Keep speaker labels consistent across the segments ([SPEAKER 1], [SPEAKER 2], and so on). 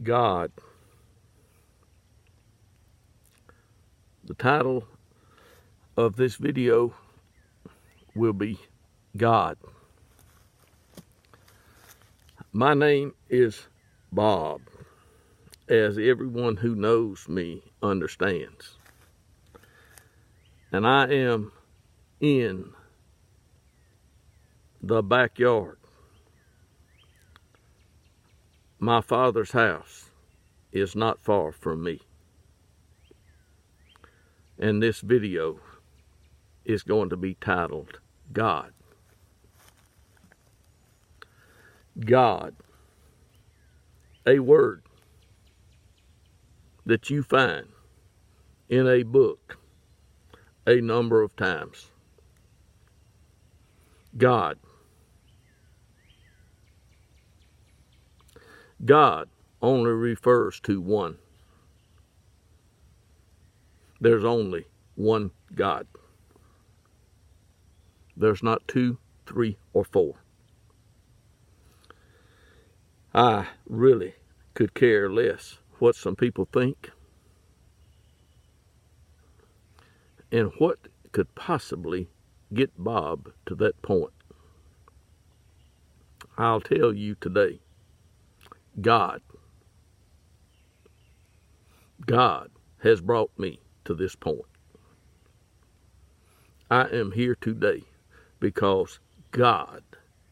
[SPEAKER 1] God. The title of this video will be God. My name is Bob, as everyone who knows me understands. And I am in the backyard. My Father's house is not far from me. And this video is going to be titled God. God, a word that you find in a book a number of times. God. God only refers to one. There's only one God. There's not two, three, or four. I really could care less what some people think and what could possibly get Bob to that point. I'll tell you today, God has brought me to this point. I am here today because God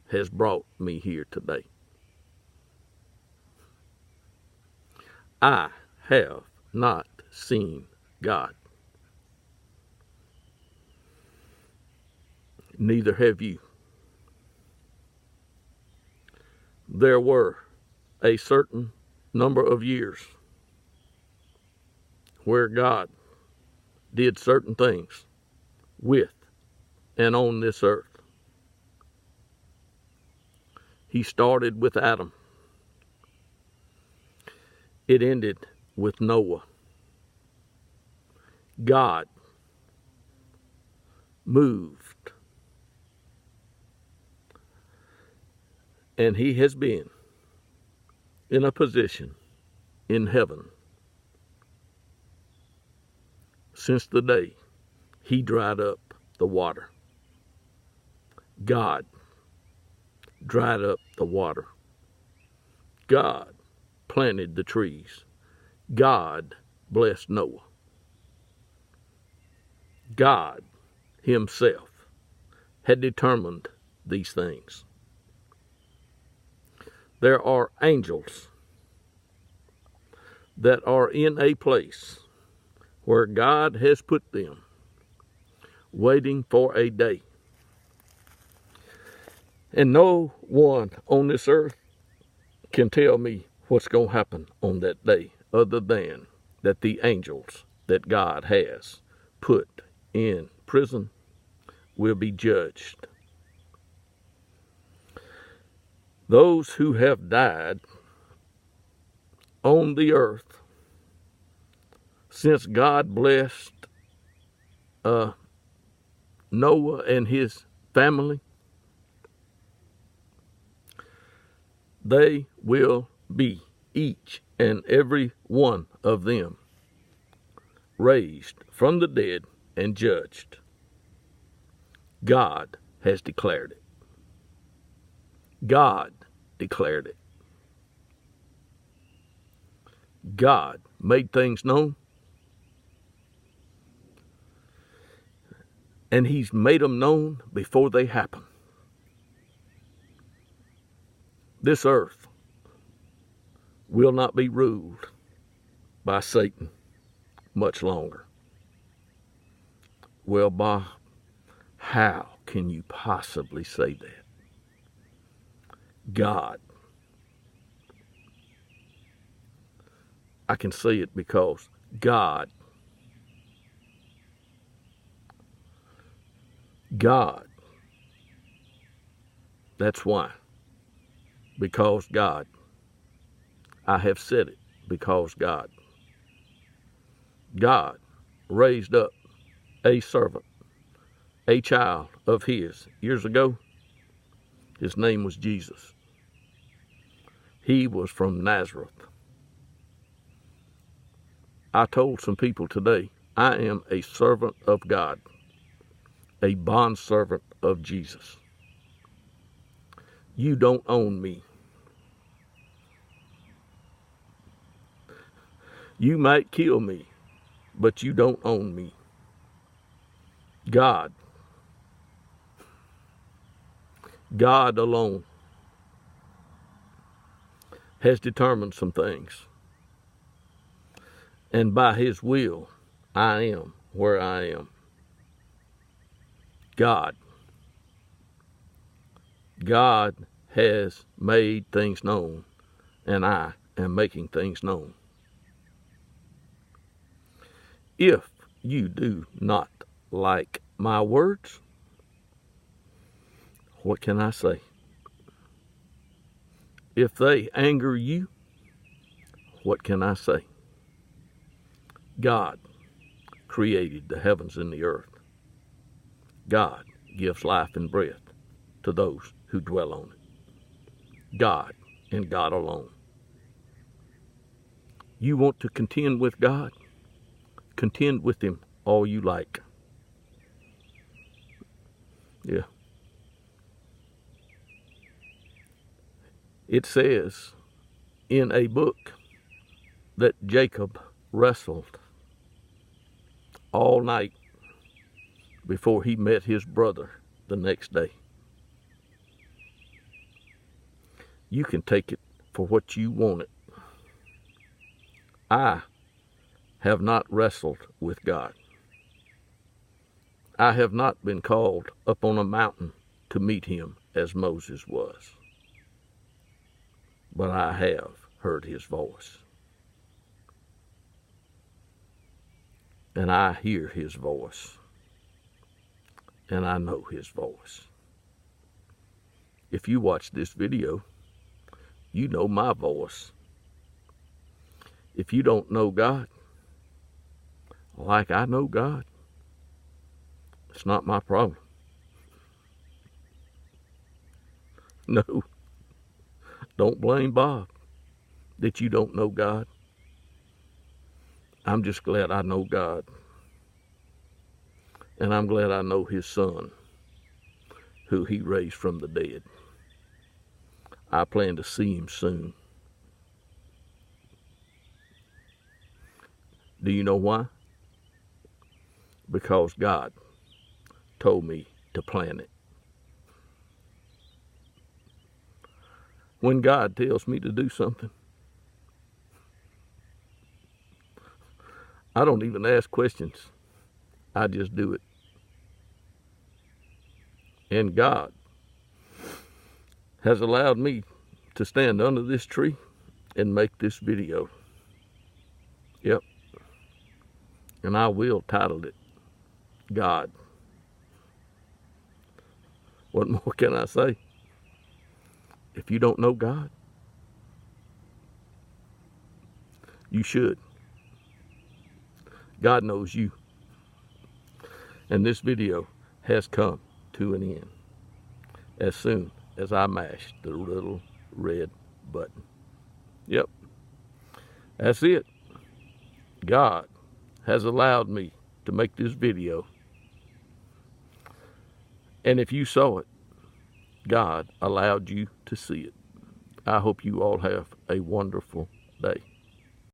[SPEAKER 1] has brought me here today. I have not seen God. Neither have you. There were a certain number of years where God did certain things with and on this earth. He started with Adam. It ended with Noah. God moved. And he has been in a position in heaven since the day he dried up the water. God dried up the water. God planted the trees. God blessed Noah. God himself had determined these things. There are angels that are in a place where God has put them, waiting for a day. And no one on this earth can tell me what's going to happen on that day, other than that the angels that God has put in prison will be judged. Those who have died on the earth since God blessed Noah and his family, they will be, each and every one of them, raised from the dead and judged. God has declared it. God declared it. God made things known, and he's made them known before they happen. This earth will not be ruled by Satan much longer. Well, Bob, how can you possibly say that? God. I can say it because God. God. That's why. Because God. I have said it because God. God raised up a servant, a child of his years ago. His name was Jesus. He was from Nazareth. I told some people today, I am a servant of God, a bondservant of Jesus. You don't own me. You might kill me, but you don't own me. God alone has determined some things. And by his will, I am where I am. God has made things known, and I am making things known. If you do not like my words, what can I say? If they anger you, what can I say? God created the heavens and the earth. God gives life and breath to those who dwell on it. God and God alone. You want to contend with God? Contend with him all you like. Yeah. It says in a book that Jacob wrestled all night before he met his brother the next day. You can take it for what you want it. I have not wrestled with God. I have not been called up on a mountain to meet him as Moses was. But I have heard his voice. And I hear his voice. And I know his voice. If you watch this video, you know my voice. If you don't know God, like I know God, it's not my problem. No, don't blame Bob that you don't know God. I'm just glad I know God. And I'm glad I know his son, who he raised from the dead. I plan to see him soon. Do you know why? Because God told me to plan it. When God tells me to do something, I don't even ask questions. I just do it. And God has allowed me to stand under this tree and make this video. Yep. And I will title it, God. What more can I say? If you don't know God, you should. God knows you. And this video has come to an end as soon as I mash the little red button. Yep. That's it. God has allowed me to make this video. And if you saw it, God allowed you to see it. I hope you all have a wonderful day.